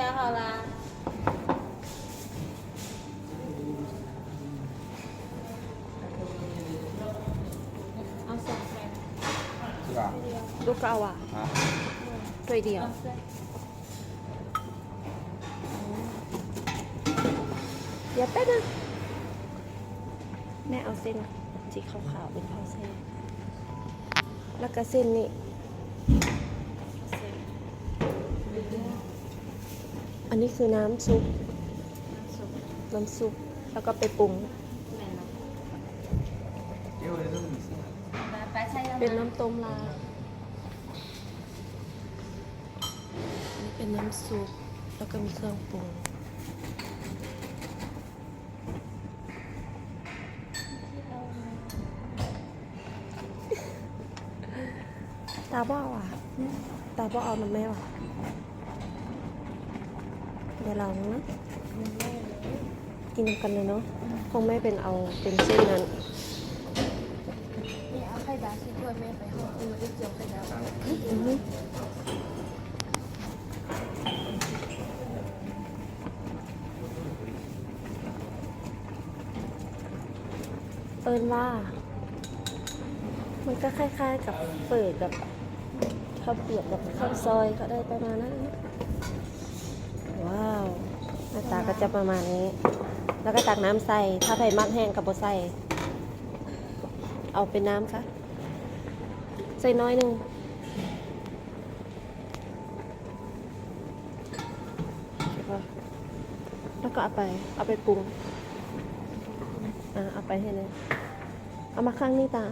好啦。เอาสองแผ่น是吧？ลูกก็เอาอ่ะ啊，ถ้วยเดียวเดี๋ยวแป๊บนึงแม่เอาเส้นสีขาวๆเป็นข้าวเส้นแล้วก็เส้นนี่อันนี้คือน้ำซุปแล้วก็ไปปรุงเป็นน้ำต้มลาอันนี้เป็นน้ำซุปแล้วก็มีเครื่องปรุงตาบ่เอาอ่ะตาบ่เอาน้ำแม่ว่ะเดี๋ยวเรานะกินกันเลยเนาะคงไม่เป็นเอาเป็นเส้นนั้นนี่เอาไข่ดาวที่ช่วยแม่ไปห้องไม่ได้เจียวไข่ดาวเอิญว่ามันก็คล้ายๆกับเปิดกับข้าวเปียกกับข้าวซอยก็ได้ประมาณนั้นว้าวหน้าตาก็จะประมาณนี้แล้วก็ตักน้ำใส่ถ้าไผ่มักแห้งกับโบใส่เอาเป็นน้ำค่ะใส่น้อยหนึ่งแล้วก็เอาไปปรุงเอาไปให้เลยเอามาข้างนี้ตา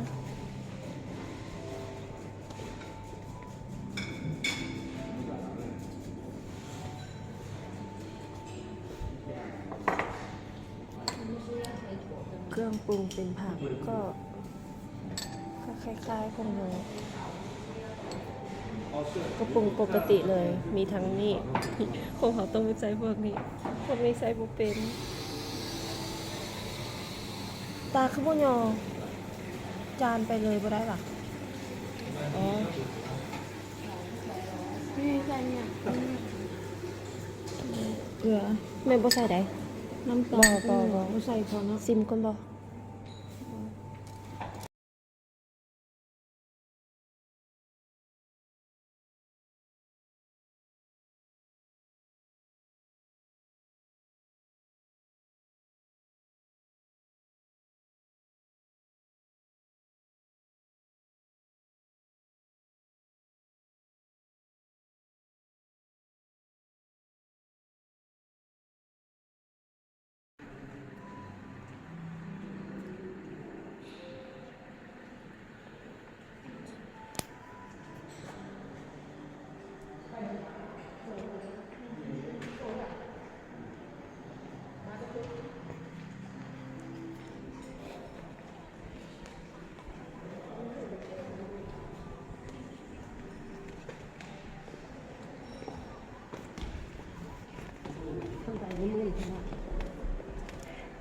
เครื่องปรุงเป็นผักก็คล้ายๆของเราก็ปรุงปกติเลยมีทั้งนี้ของเขาต้องใช้พวกนี้ใช้บุเป็นตาคือบุญยอจานไปเลยบ่ได้หรออ๋อนี่ใส่เนี่ย เกลือแม่บ่ใส่ได้น้ำตาลบ่ใส่พอเนาะซิมก่อนบ่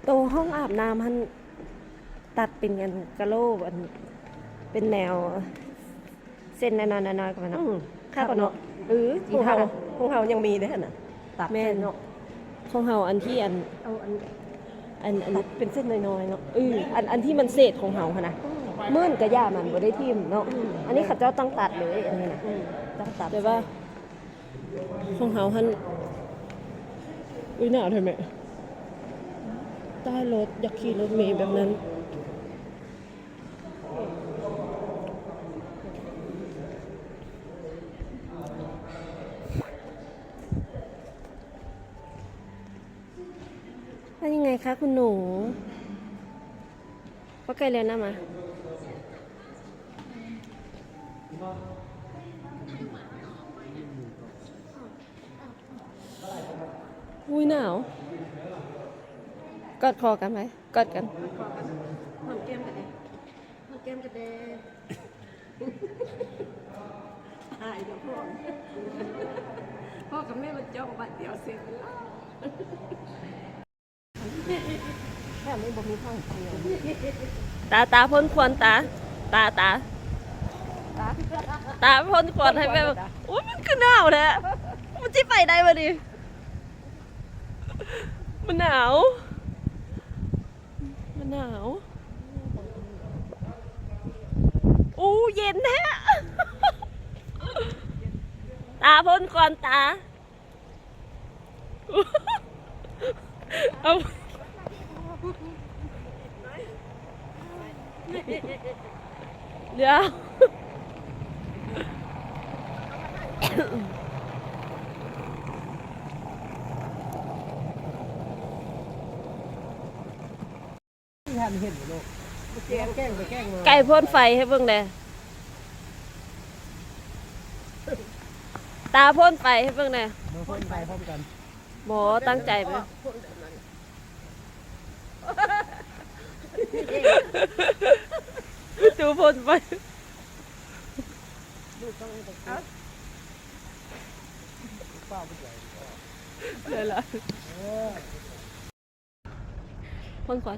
โตห้องอาบน้ำมันตัดเป็นกันกะโหลกอันเป็นแนวเส้นน้อยๆกันเนาะค่าก่อนเนาะของเฮายังมีเด้อน่ะตัด แม่น เนาะ ของเฮาอันที่เอาอัน ตัดเป็นเส้นน้อยๆเนาะ อันที่มันเศษของเฮาค่ะนะมื่นกระย่ามันบ่ได้ทิ่มเนาะอันนี้เขาเจ้าต้องตัดเลยอันนี้นะ ต้องตัด แต่ว่าของเฮาหันหนาวทำไมใต้รถอยากขี่รถเมล์แบบนั้นเป็นยังไงคะคุณหนูว่าไกลแล้วนะมาอุ้ยหนาวกอดคอกันไหมกอดกัน หอมแก้มกันเด้หอมแก้มกันเด้หายเดี๋ยวพ่อกับแม่มาจ้องบัดเดียวเสร็จแล้วแค่ไม่บอกมีข้าวเดียว ตาพ้นควรตาพ้นควรให้แบบอุ้ยมันคือหนาวแท้มันจะไปได้บ่ดิ มันหนาว มันหนาว อู้เย็นแท้ ตาพ่นก่อนตา เอาเดี๋ยว ที่หันเห็นอยู่ลูกแกล้งไปแกล้งมา ไก่พ่นไฟให้เบิ่งแดตาพ่นไฟให้เบิ่งแด มาพ่นไปพร้อมกัน หมอตั้งใจไหมดูพ่นไฟ เป้าไปใหญ่ เลยล่ะพ่นก่อน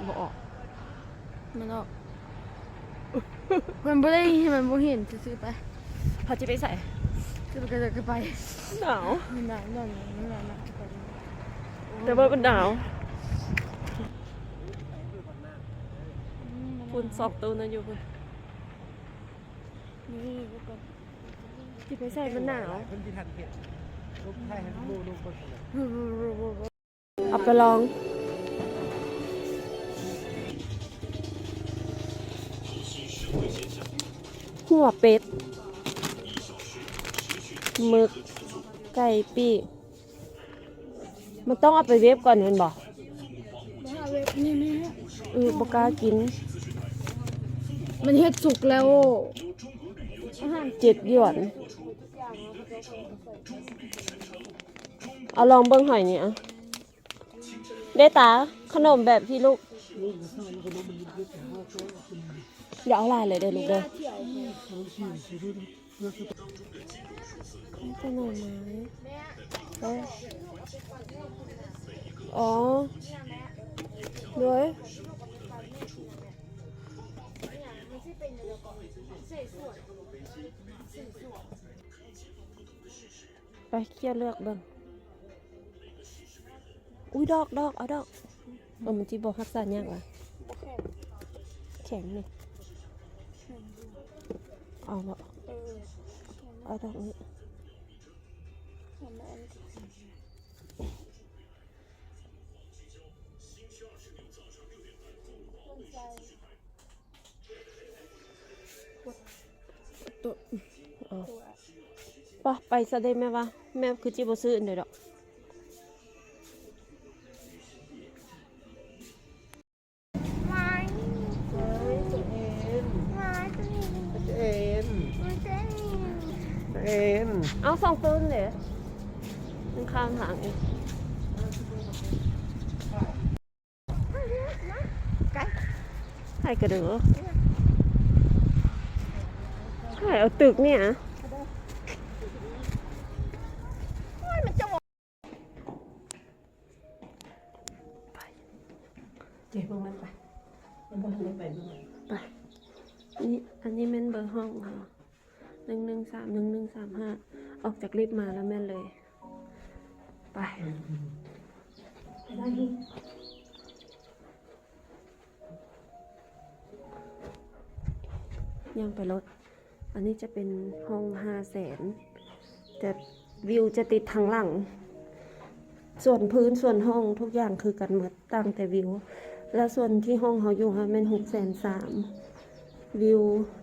บ่ออก มันออกมันไม่ได้มันไม่เห็นซื้อไป เขาจะไปใส่ ซื้อไปก็ไป หนาว มันหนาวหนาวมันหนาวนะ แต่ว่ามันหนาวคุณสอบตัวนั่นอยู่คุณ นี่ก็ ที่ไปใส่มันหนาว เพิ่นที่หันเห็นลูกไทยหันลูกเพิ่นเลย เอาไปลองหัวเป็ดหมึกไก่ปีกมันต้องเอาไปเวฟก่อนเห็นบอก นี่นี่ บกล้ากิน มันเฮ็ดสุกแล้ว 7 หยวนเอาลองเบิ้งหอยนี่อ่ะได้ตาขนมแบบพี่ลูกอย่าเอาลายเลยเด้อลูกเด้อขนมไม้อ๋อด้วยไปเคี่ยวเลือกเบิ่งอุ้ยดอกเอาดอกมันจีบอกรักษายากว่ะแข็งนี่เอาบ่เอาดอกนี้ตัวป่ะไปซะได้ไหมวะแม่คือจีบซื้อเดี๋ยวดอกเอาสองตัวเลยข้างทางเองไข่กระเดือไข่เอาตึกเนี่ยเจ็บมันไปมันบ่ทันได้ไปด้วย ไปนี่อันนี้แม่นเบอร์ห้องค่ะ1131135ออกจากลิฟต์มาแล้วแม่นเลยไปยังไปรถอันนี้จะเป็นห้อง500,000แต่วิวจะติดทางหลังส่วนพื้นส่วนห้องทุกอย่างคือกันหมดตั้งแต่วิวแล้วส่วนที่ห้องเขาอยู่ค่ะแม่น630,000วิว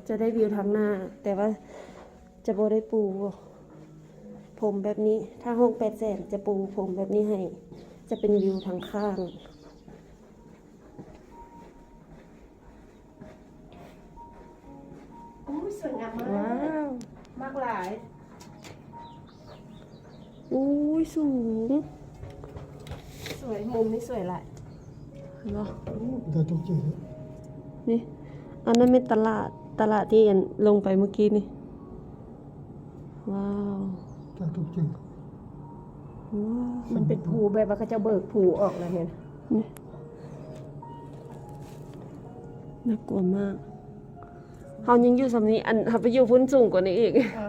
จะได้วิวทางหน้าแต่ว่าจะบ่ได้ปูผมแบบนี้ถ้าห้อง800,000จะปูผมแบบนี้ให้จะเป็นวิวทางข้าง สวยงามมาก ว้าว มากหลาย อุ้ยสูง สวยมุมนี้สวยหลาย เห็นปะ เดี๋ยวทุกที นี่อันนั้นเป็นตลาดที่ลงไปเมื่อกี้นี่ว้าว จะทุกที ว้าว มันเป็นภูแบบว่าเขาจะเบิกภูออกแล้วเนี่ย นี่น่ากลัวมากเขายังอยู่สำนี้อันเขาไปอยู่พื้นสูงกว่านี้อีก เออ